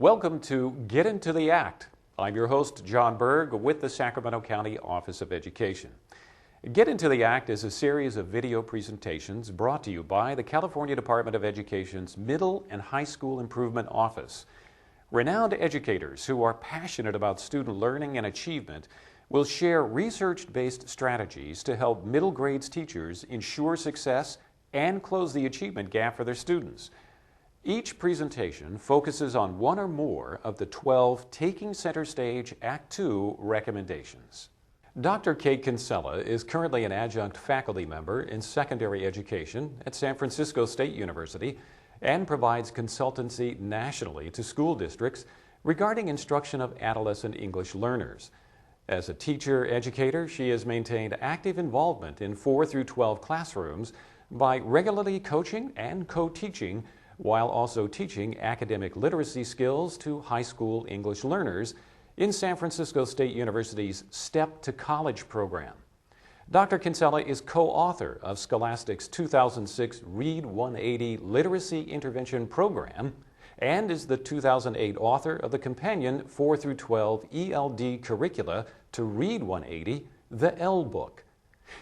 Welcome to Get Into the Act. I'm your host, John Berg, with the Sacramento County Office of Education. Get Into the Act is a series of video presentations brought to you by the California Department of Education's Middle and High School Improvement Office. Renowned educators who are passionate about student learning and achievement will share research-based strategies to help middle grades teachers ensure success and close the achievement gap for their students. Each presentation focuses on one or more of the 12 Taking Center Stage Act II recommendations. Dr. Kate Kinsella is currently an adjunct faculty member in secondary education at San Francisco State University and provides consultancy nationally to school districts regarding instruction of adolescent English learners. As a teacher-educator, she has maintained active involvement in 4 through 12 classrooms by regularly coaching and co-teaching while also teaching academic literacy skills to high school English learners in San Francisco State University's Step to College program. Dr. Kinsella is co-author of Scholastic's 2006 Read 180 Literacy Intervention Program and is the 2008 author of the companion 4 through 12 ELD curricula to Read 180, the L Book.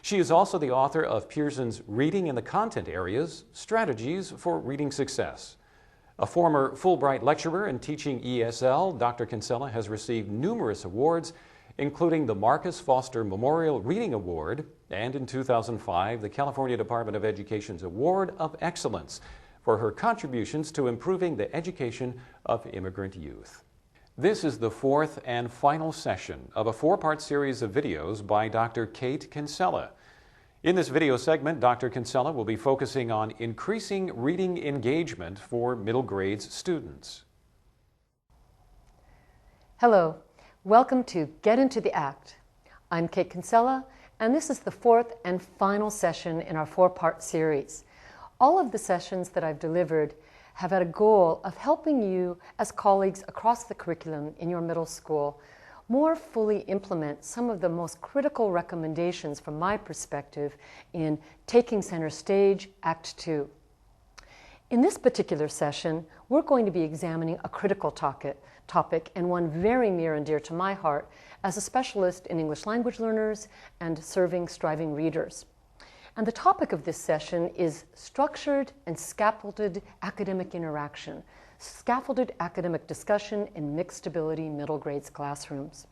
She is also the author of Pearson's Reading in the Content Areas, Strategies for Reading Success. A former Fulbright lecturer and teaching ESL, Dr. Kinsella has received numerous awards, including the Marcus Foster Memorial Reading Award and in 2005, the California Department of Education's Award of Excellence for her contributions to improving the education of immigrant youth. This is the fourth and final session of a 4-part series of videos by Dr. Kate Kinsella. In this video segment, Dr. Kinsella will be focusing on increasing reading engagement for middle grades students. Hello, welcome to Get Into the Act. I'm Kate Kinsella, and this is the 4th and final session in our 4-part series. All of the sessions that I've delivered have had a goal of helping you as colleagues across the curriculum in your middle school more fully implement some of the most critical recommendations from my perspective in Taking Center Stage Act II. In this particular session, we're going to be examining a critical topic and one very near and dear to my heart as a specialist in English language learners and serving striving readers. And the topic of this session is structured and scaffolded academic interaction, scaffolded academic discussion in mixed ability middle grades classrooms.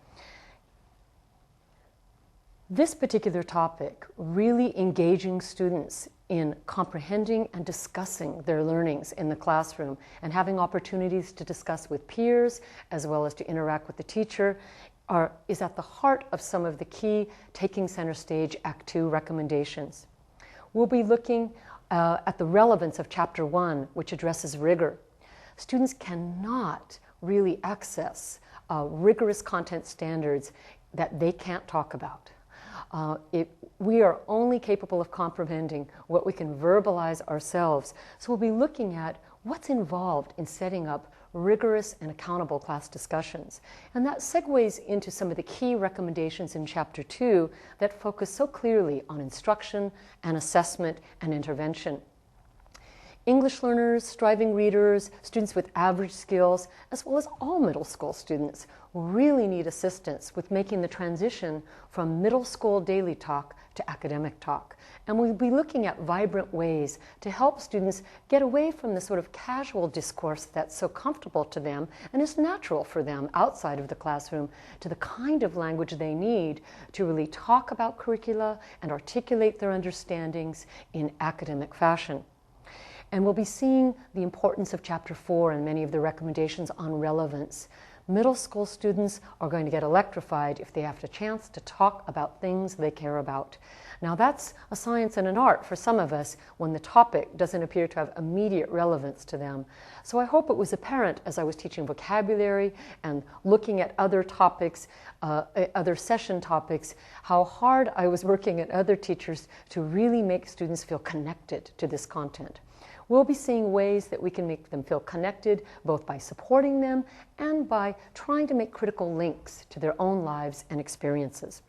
This particular topic, really engaging students in comprehending and discussing their learnings in the classroom and having opportunities to discuss with peers as well as to interact with the teacher, is at the heart of some of the key Taking Center Stage Act II recommendations. We'll be looking at the relevance of Chapter 1, which addresses rigor. Students cannot really access rigorous content standards that they can't talk about. We are only capable of comprehending what we can verbalize ourselves. So we'll be looking at what's involved in setting up rigorous and accountable class discussions. And that segues into some of the key recommendations in Chapter 2 that focus so clearly on instruction and assessment and intervention. English learners, striving readers, students with average skills, as well as all middle school students really need assistance with making the transition from middle school daily talk to academic talk. And we'll be looking at vibrant ways to help students get away from the sort of casual discourse that's so comfortable to them and is natural for them outside of the classroom to the kind of language they need to really talk about curricula and articulate their understandings in academic fashion. And we'll be seeing the importance of Chapter 4 and many of the recommendations on relevance. Middle school students are going to get electrified if they have a chance to talk about things they care about. Now that's a science and an art for some of us when the topic doesn't appear to have immediate relevance to them. So I hope it was apparent as I was teaching vocabulary and looking at other topics, other session topics, how hard I was working at other teachers to really make students feel connected to this content. We'll be seeing ways that we can make them feel connected, both by supporting them and by trying to make critical links to their own lives and experiences.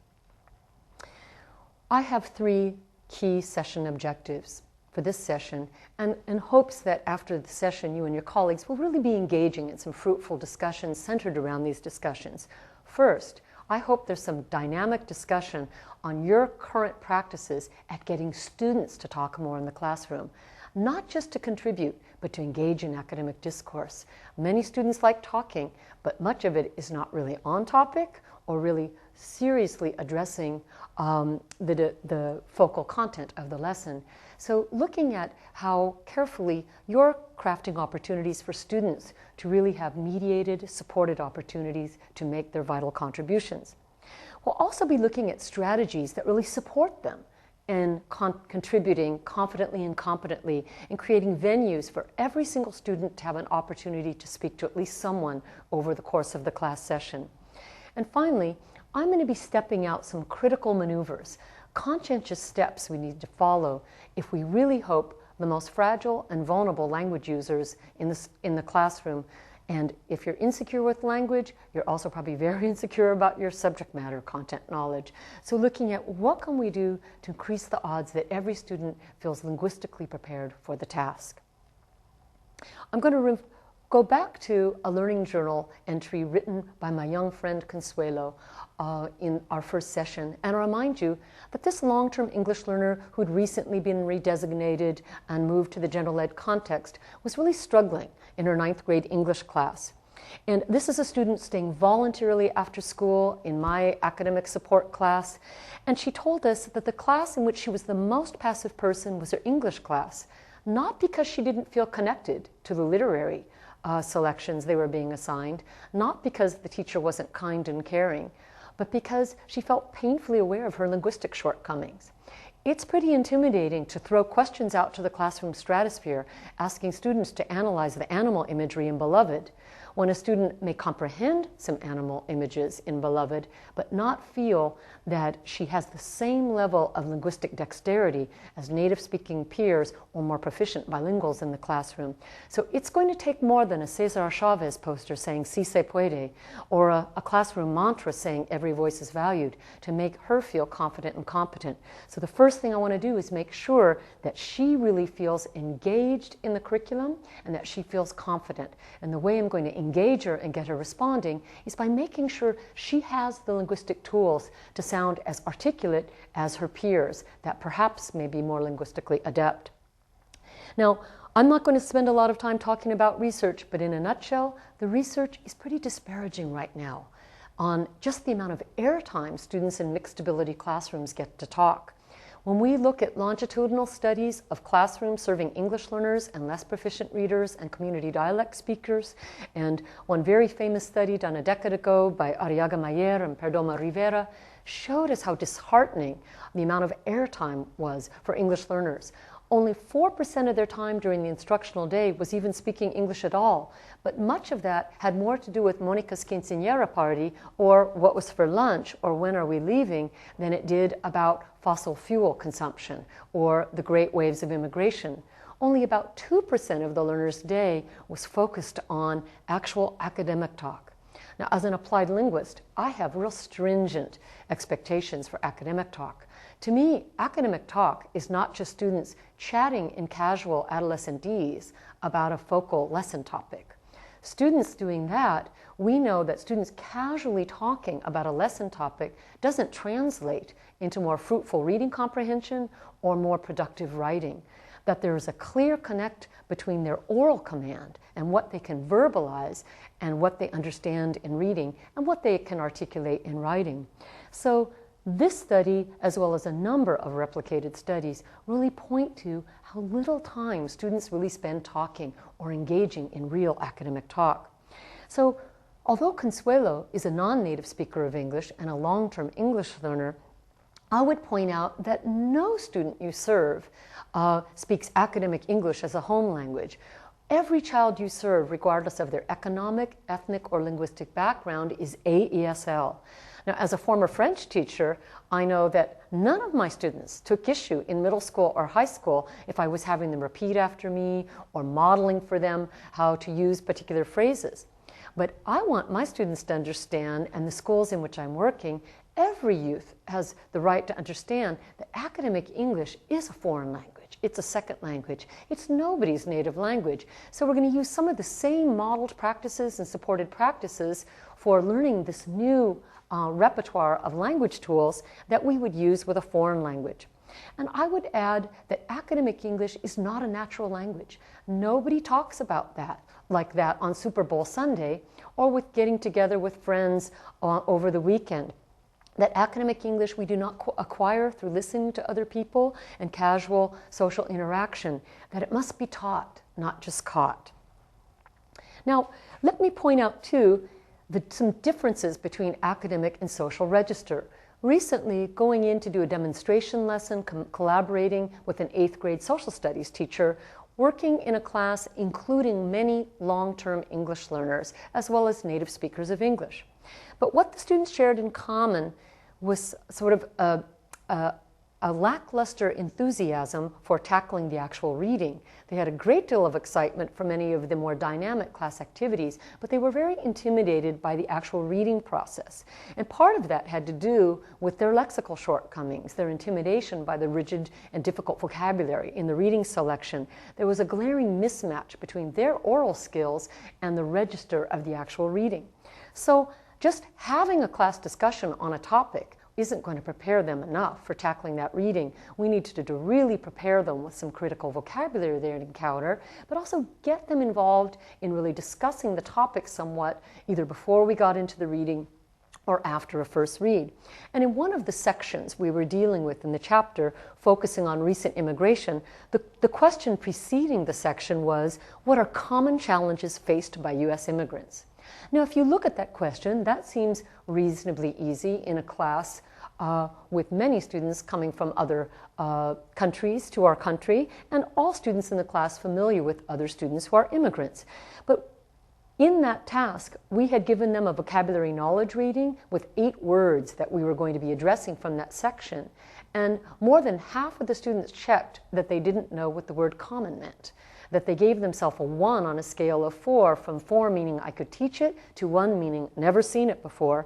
I have 3 key session objectives. for this session, and in hopes that after the session you and your colleagues will really be engaging in some fruitful discussions centered around these discussions. First, I hope there's some dynamic discussion on your current practices at getting students to talk more in the classroom, not just to contribute, but to engage in academic discourse. Many students like talking, but much of it is not really on topic or really seriously addressing the focal content of the lesson. So looking at how carefully you're crafting opportunities for students to really have mediated, supported opportunities to make their vital contributions. We'll also be looking at strategies that really support them in contributing confidently and competently, and creating venues for every single student to have an opportunity to speak to at least someone over the course of the class session. And finally, I'm going to be stepping out some critical maneuvers, conscientious steps we need to follow if we really hope the most fragile and vulnerable language users in the classroom. And if you're insecure with language, you're also probably very insecure about your subject matter content knowledge. So looking at what can we do to increase the odds that every student feels linguistically prepared for the task. I'm going to go back to a Learning Journal entry written by my young friend Consuelo in our first session, and remind you that this long-term English learner who'd recently been redesignated and moved to the general ed context was really struggling in her 9th grade English class. And this is a student staying voluntarily after school in my academic support class, and she told us that the class in which she was the most passive person was her English class, not because she didn't feel connected to the literary selections they were being assigned, not because the teacher wasn't kind and caring, but because she felt painfully aware of her linguistic shortcomings. It's pretty intimidating to throw questions out to the classroom stratosphere, asking students to analyze the animal imagery in Beloved, when a student may comprehend some animal images in Beloved, but not feel that she has the same level of linguistic dexterity as native-speaking peers or more proficient bilinguals in the classroom. So it's going to take more than a Cesar Chavez poster saying "Si se puede," or a classroom mantra saying "every voice is valued," to make her feel confident and competent. So the first thing I want to do is make sure that she really feels engaged in the curriculum and that she feels confident. And the way I'm going to engage her and get her responding is by making sure she has the linguistic tools to sound as articulate as her peers that perhaps may be more linguistically adept. Now, I'm not going to spend a lot of time talking about research, but in a nutshell, the research is pretty disparaging right now on just the amount of airtime students in mixed ability classrooms get to talk. When we look at longitudinal studies of classrooms serving English learners and less proficient readers and community dialect speakers, and one very famous study done a decade ago by Arriaga Mayer and Perdomo Rivera showed us how disheartening the amount of airtime was for English learners. Only 4% of their time during the instructional day was even speaking English at all, but much of that had more to do with Monica's quinceañera party or what was for lunch or when are we leaving than it did about fossil fuel consumption or the great waves of immigration. Only about 2% of the learner's day was focused on actual academic talk. Now, as an applied linguist, I have real stringent expectations for academic talk. To me, academic talk is not just students chatting in casual adolescentese about a focal lesson topic. Students doing that, we know that students casually talking about a lesson topic doesn't translate into more fruitful reading comprehension or more productive writing. That there is a clear connect between their oral command and what they can verbalize and what they understand in reading and what they can articulate in writing. So this study, as well as a number of replicated studies, really point to how little time students really spend talking or engaging in real academic talk. So, although Consuelo is a non-native speaker of English and a long-term English learner, I would point out that no student you serve speaks academic English as a home language. Every child you serve, regardless of their economic, ethnic, or linguistic background, is AESL. Now, as a former French teacher, I know that none of my students took issue in middle school or high school if I was having them repeat after me or modeling for them how to use particular phrases. But I want my students to understand, and the schools in which I'm working, every youth has the right to understand that academic English is a foreign language. language. It's a second language. It's nobody's native language. So we're going to use some of the same modeled practices and supported practices for learning this new repertoire of language tools that we would use with a foreign language. And I would add that academic English is not a natural language. Nobody talks about that like that on Super Bowl Sunday or with getting together with friends over the weekend. That academic English we do not acquire through listening to other people and casual social interaction, that it must be taught, not just caught. Now, let me point out too some differences between academic and social register. Recently, going in to do a demonstration lesson, collaborating with an 8th grade social studies teacher, working in a class including many long-term English learners, as well as native speakers of English. But what the students shared in common was sort of a lackluster enthusiasm for tackling the actual reading. They had a great deal of excitement for many of the more dynamic class activities, but they were very intimidated by the actual reading process. And part of that had to do with their lexical shortcomings, their intimidation by the rigid and difficult vocabulary in the reading selection. There was a glaring mismatch between their oral skills and the register of the actual reading. So just having a class discussion on a topic isn't going to prepare them enough for tackling that reading. We need to really prepare them with some critical vocabulary they encounter, but also get them involved in really discussing the topic somewhat, either before we got into the reading or after a first read. And in one of the sections we were dealing with in the chapter, focusing on recent immigration, the question preceding the section was, what are common challenges faced by U.S. immigrants? Now, if you look at that question, that seems reasonably easy in a class with many students coming from other countries to our country, and all students in the class familiar with other students who are immigrants. But in that task, we had given them a vocabulary knowledge reading with 8 words that we were going to be addressing from that section. And more than half of the students checked that they didn't know what the word common meant, that they gave themselves a 1 on a scale of 4, from 4 meaning I could teach it to 1 meaning never seen it before.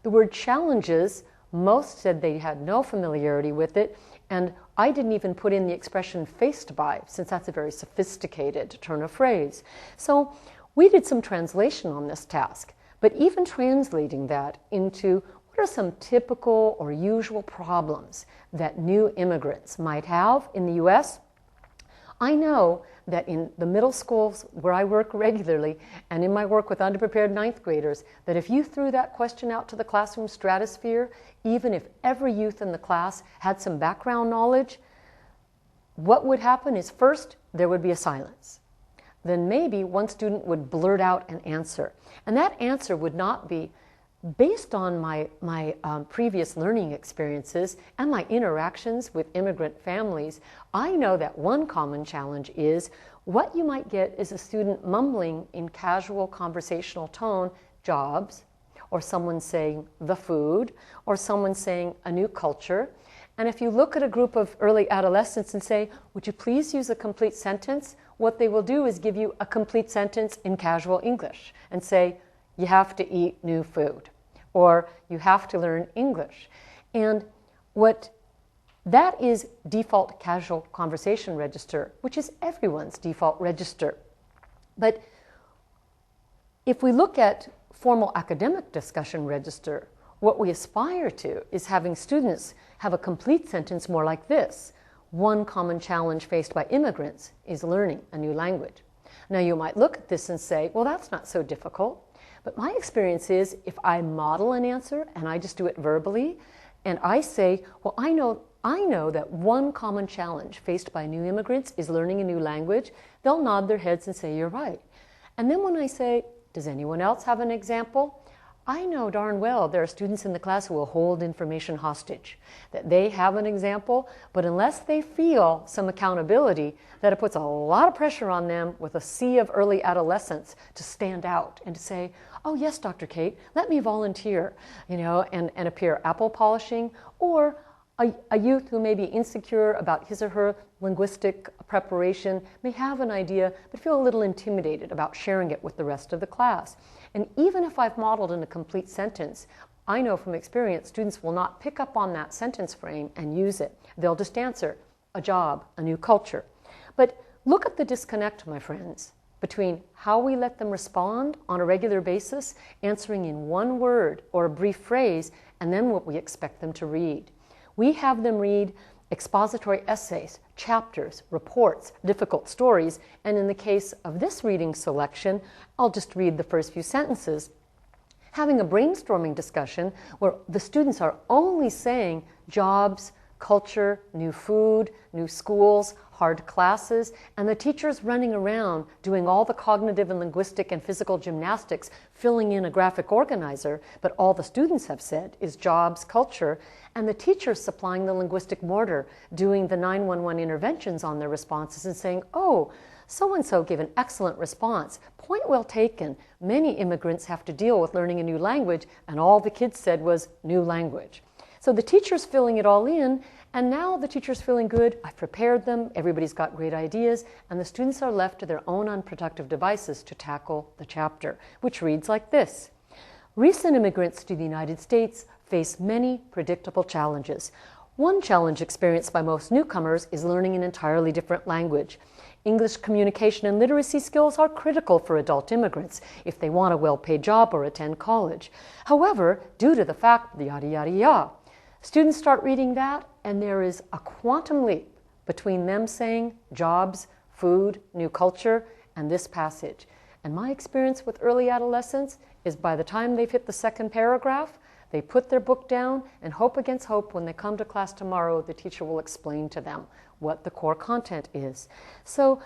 The word challenges, most said they had no familiarity with it, and I didn't even put in the expression faced by, since that's a very sophisticated turn of phrase. So we did some translation on this task, but even translating that into what are some typical or usual problems that new immigrants might have in the U.S., I know that in the middle schools where I work regularly and in my work with underprepared 9th graders, that if you threw that question out to the classroom stratosphere, even if every youth in the class had some background knowledge, what would happen is first there would be a silence. Then maybe one student would blurt out an answer. And that answer would not be based on my previous learning experiences and my interactions with immigrant families. I know that one common challenge is what you might get is a student mumbling in casual conversational tone, jobs, or someone saying the food, or someone saying a new culture. And if you look at a group of early adolescents and say, would you please use a complete sentence? What they will do is give you a complete sentence in casual English and say, you have to eat new food, or you have to learn English. And what that is default casual conversation register, which is everyone's default register. But if we look at formal academic discussion register, what we aspire to is having students have a complete sentence more like this. One common challenge faced by immigrants is learning a new language. Now you might look at this and say, well, that's not so difficult. But my experience is if I model an answer and I just do it verbally, and I say, well, I know that one common challenge faced by new immigrants is learning a new language, they'll nod their heads and say, you're right. And then when I say, does anyone else have an example? I know darn well there are students in the class who will hold information hostage, that they have an example, but unless they feel some accountability, that it puts a lot of pressure on them with a sea of early adolescents to stand out and to say, oh yes, Dr. Kate, let me volunteer, and appear apple polishing, or a youth who may be insecure about his or her linguistic preparation may have an idea but feel a little intimidated about sharing it with the rest of the class. And even if I've modeled in a complete sentence, I know from experience students will not pick up on that sentence frame and use it. They'll just answer, a job, a new culture. But look at the disconnect, my friends, between how we let them respond on a regular basis, answering in one word or a brief phrase, and then what we expect them to read. We have them read expository essays, chapters, reports, difficult stories, and in the case of this reading selection, I'll just read the first few sentences. Having a brainstorming discussion where the students are only saying jobs, culture, new food, new schools, hard classes, and the teacher's running around doing all the cognitive and linguistic and physical gymnastics, filling in a graphic organizer, but all the students have said is jobs, culture, and the teacher's supplying the linguistic mortar, doing the 911 interventions on their responses and saying, oh, so-and-so gave an excellent response. Point well taken. Many immigrants have to deal with learning a new language, and all the kids said was new language. So the teacher's filling it all in, and now the teacher's feeling good. I've prepared them, everybody's got great ideas, and the students are left to their own unproductive devices to tackle the chapter, which reads like this. Recent immigrants to the United States face many predictable challenges. One challenge experienced by most newcomers is learning an entirely different language. English communication and literacy skills are critical for adult immigrants if they want a well-paid job or attend college. However, due to the fact, yada, yada, yada, students start reading that, and there is a quantum leap between them saying jobs, food, new culture, and this passage. And my experience with early adolescents is by the time they've hit the second paragraph, they put their book down and hope against hope when they come to class tomorrow, the teacher will explain to them what the core content is. So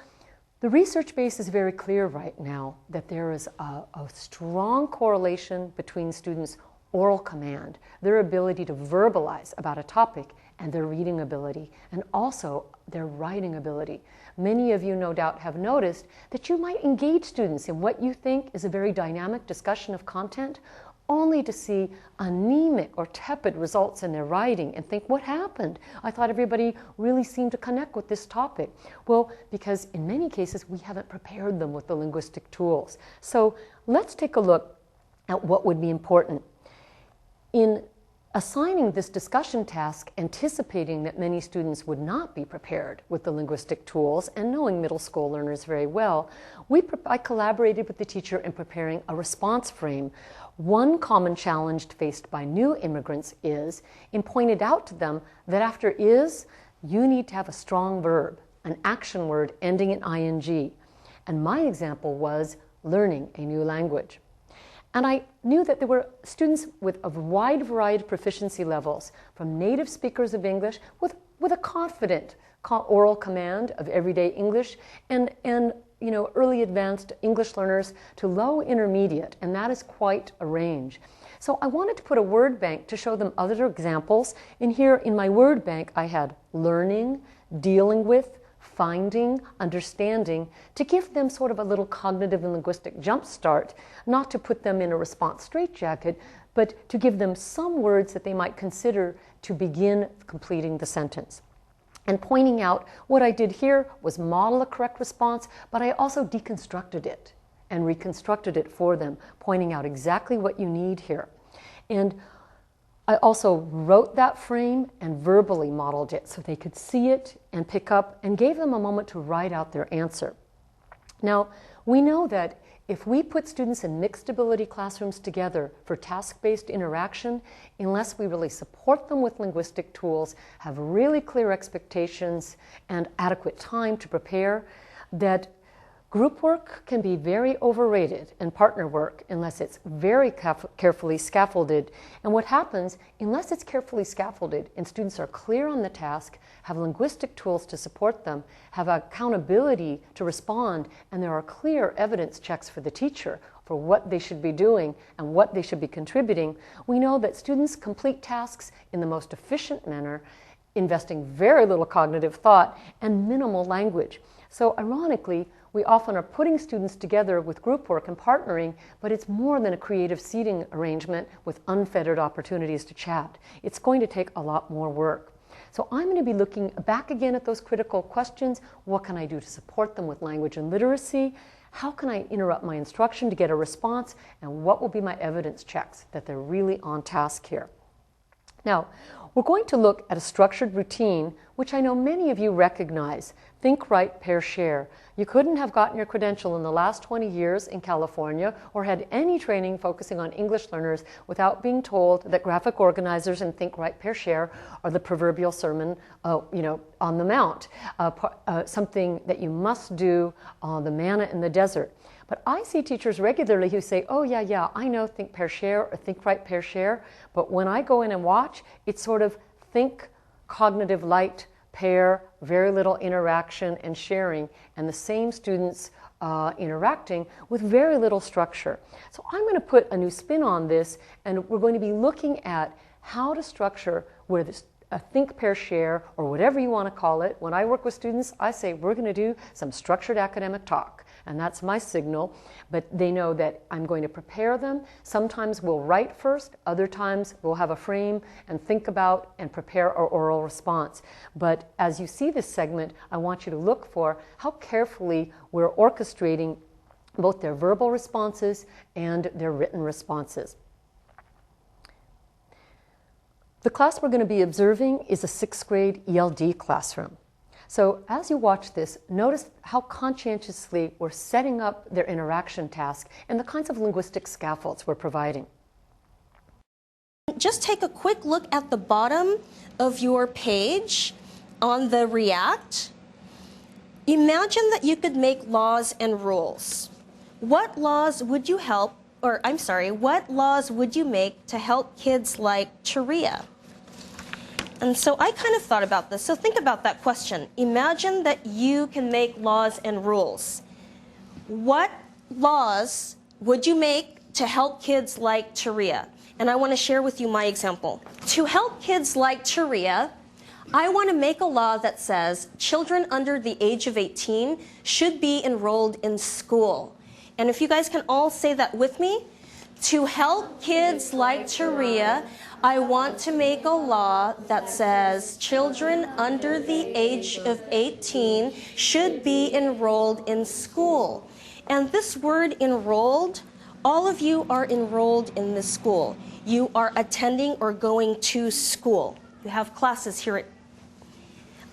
the research base is very clear right now that there is a strong correlation between students' oral command, their ability to verbalize about a topic, and their reading ability, and also their writing ability. Many of you no doubt have noticed that you might engage students in what you think is a very dynamic discussion of content, only to see anemic or tepid results in their writing and think, what happened? I thought everybody really seemed to connect with this topic. Well, because in many cases we haven't prepared them with the linguistic tools. So let's take a look at what would be important. In assigning this discussion task, anticipating that many students would not be prepared with the linguistic tools and knowing middle school learners very well, I collaborated with the teacher in preparing a response frame. One common challenge faced by new immigrants is, and pointed out to them that after is, you need to have a strong verb, an action word ending in ing. And my example was learning a new language. And I knew that there were students with a wide variety of proficiency levels, from native speakers of English with a confident oral command of everyday English, and early advanced English learners to low intermediate, and that is quite a range. So I wanted to put a word bank to show them other examples. And here in my word bank I had learning, dealing with, finding, understanding, to give them sort of a little cognitive and linguistic jump start, not to put them in a response straitjacket, but to give them some words that they might consider to begin completing the sentence. And pointing out what I did here was model a correct response, but I also deconstructed it and reconstructed it for them, pointing out exactly what you need here. And I also wrote that frame and verbally modeled it so they could see it and pick up, and gave them a moment to write out their answer. Now, we know that if we put students in mixed ability classrooms together for task-based interaction, unless we really support them with linguistic tools, have really clear expectations and adequate time to prepare, that group work can be very overrated, and partner work, unless it's very carefully scaffolded. And what happens, unless it's carefully scaffolded and students are clear on the task, have linguistic tools to support them, have accountability to respond, and there are clear evidence checks for the teacher for what they should be doing and what they should be contributing, we know that students complete tasks in the most efficient manner, investing very little cognitive thought and minimal language. So ironically, we often are putting students together with group work and partnering, but it's more than a creative seating arrangement with unfettered opportunities to chat. It's going to take a lot more work. So I'm going to be looking back again at those critical questions. What can I do to support them with language and literacy? How can I interrupt my instruction to get a response? And what will be my evidence checks that they're really on task here? Now, we're going to look at a structured routine, which I know many of you recognize. Think, write, pair, share. You couldn't have gotten your credential in the last 20 years in California or had any training focusing on English learners without being told that graphic organizers and think, write, pair, share are the proverbial sermon on the mount, something that you must do, the manna in the desert. But I see teachers regularly who say, oh yeah, I know think, pair, share, or think, write, pair, share. But when I go in and watch, it's sort of think, cognitive, light, pair, very little interaction and sharing, and the same students interacting with very little structure. So I'm going to put a new spin on this, and we're going to be looking at how to structure where this a think, pair, share, or whatever you want to call it. When I work with students, I say we're going to do some structured academic talk, and that's my signal, but they know that I'm going to prepare them. Sometimes we'll write first, other times we'll have a frame and think about and prepare our oral response. But as you see this segment, I want you to look for how carefully we're orchestrating both their verbal responses and their written responses. The class we're going to be observing is a 6th grade ELD classroom. So as you watch this, notice how conscientiously we're setting up their interaction task and the kinds of linguistic scaffolds we're providing. Just take a quick look at the bottom of your page on the React. Imagine that you could make laws and rules. What laws would you what laws would you make to help kids like Taria? And so I kind of thought about this. So think about that question. Imagine that you can make laws and rules. What laws would you make to help kids like Taria? And I want to share with you my example. To help kids like Taria, I want to make a law that says children under the age of 18 should be enrolled in school. And if you guys can all say that with me, to help kids like Taria, I want to make a law that says children under the age of 18 should be enrolled in school. And this word enrolled, all of you are enrolled in this school. You are attending or going to school. You have classes here at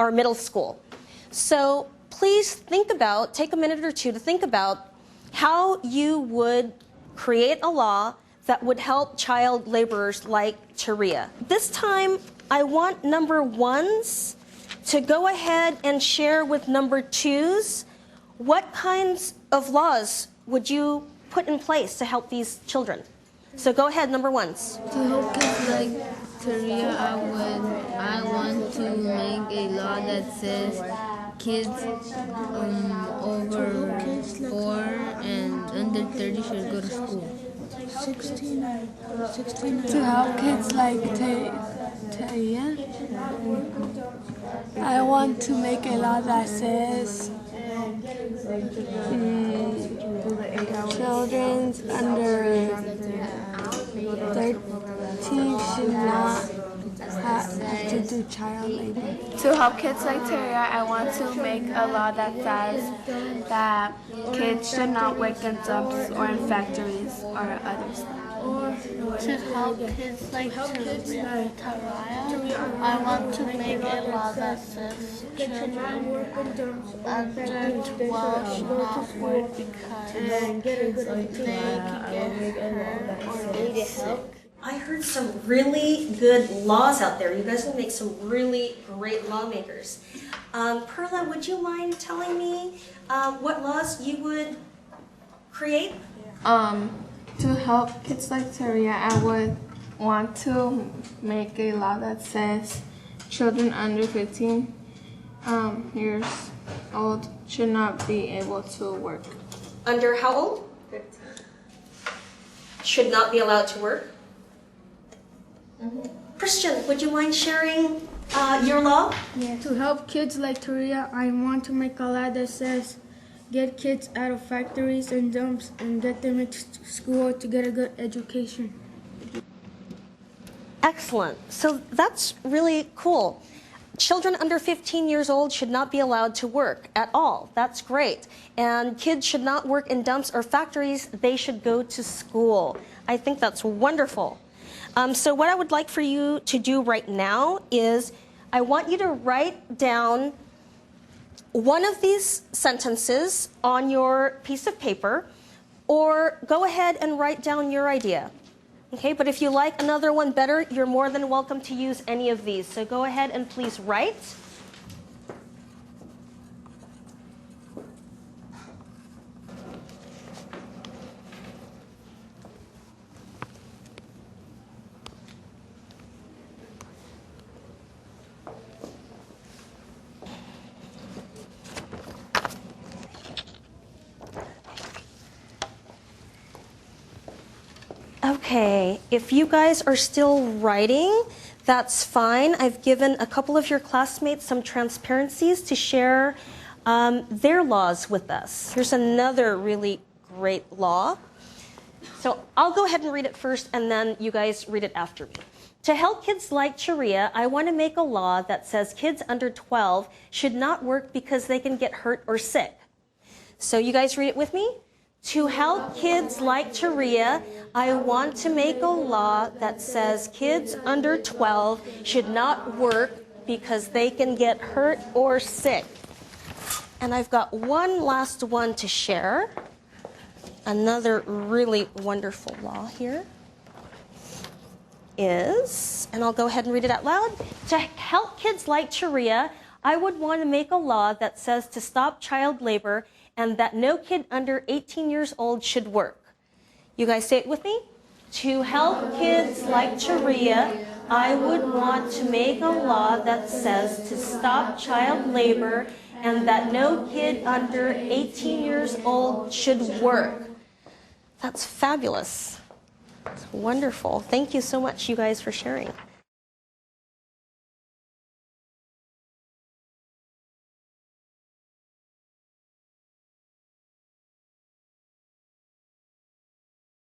our middle school. So please take a minute or two to think about how you would create a law that would help child laborers like Taria. This time, I want number ones to go ahead and share with number twos what kinds of laws would you put in place to help these children. So go ahead, number ones. To help kids like Taria, I want to make a law that says kids over 4 and under 30 should go to school. 16. To help kids like Taria, I want to make a law that says children under 13 should not have to do child labor. To help kids like Taria, I want to make a law that says that kids should not work in dumps or in factories or other stuff. To help kids like Taria, I want to make a law that says children under 12 should not work because they can get hurt or get sick. I heard some really good laws out there. You guys will make some really great lawmakers. Perla, would you mind telling me what laws you would create? To help kids like Taria, I would want to make a law that says children under 15 years old should not be able to work. Under how old? 15. Should not be allowed to work? Christian, would you mind sharing your law? Yeah. To help kids like Taria, I want to make a law that says get kids out of factories and dumps and get them into school to get a good education. Excellent. So that's really cool. Children under 15 years old should not be allowed to work at all. That's great. And kids should not work in dumps or factories. They should go to school. I think that's wonderful. So what I would like for you to do right now is I want you to write down one of these sentences on your piece of paper, or go ahead and write down your idea. Okay, but if you like another one better, you're more than welcome to use any of these. So go ahead and please write. Okay, if you guys are still writing, that's fine. I've given a couple of your classmates some transparencies to share their laws with us. Here's another really great law. So I'll go ahead and read it first, and then you guys read it after me. To help kids like Sharia, I want to make a law that says kids under 12 should not work because they can get hurt or sick. So you guys read it with me? To help kids like Sharia, I want to make a law that says kids under 12 should not work because they can get hurt or sick. And I've got one last one to share. Another really wonderful law here is, and I'll go ahead and read it out loud. To help kids like Sharia, I would want to make a law that says to stop child labor and that no kid under 18 years old should work. You guys say it with me? To help kids like Sharia, I would want to make a law that says to stop child labor and that no kid under 18 years old should work. That's fabulous. That's wonderful. Thank you so much, you guys, for sharing.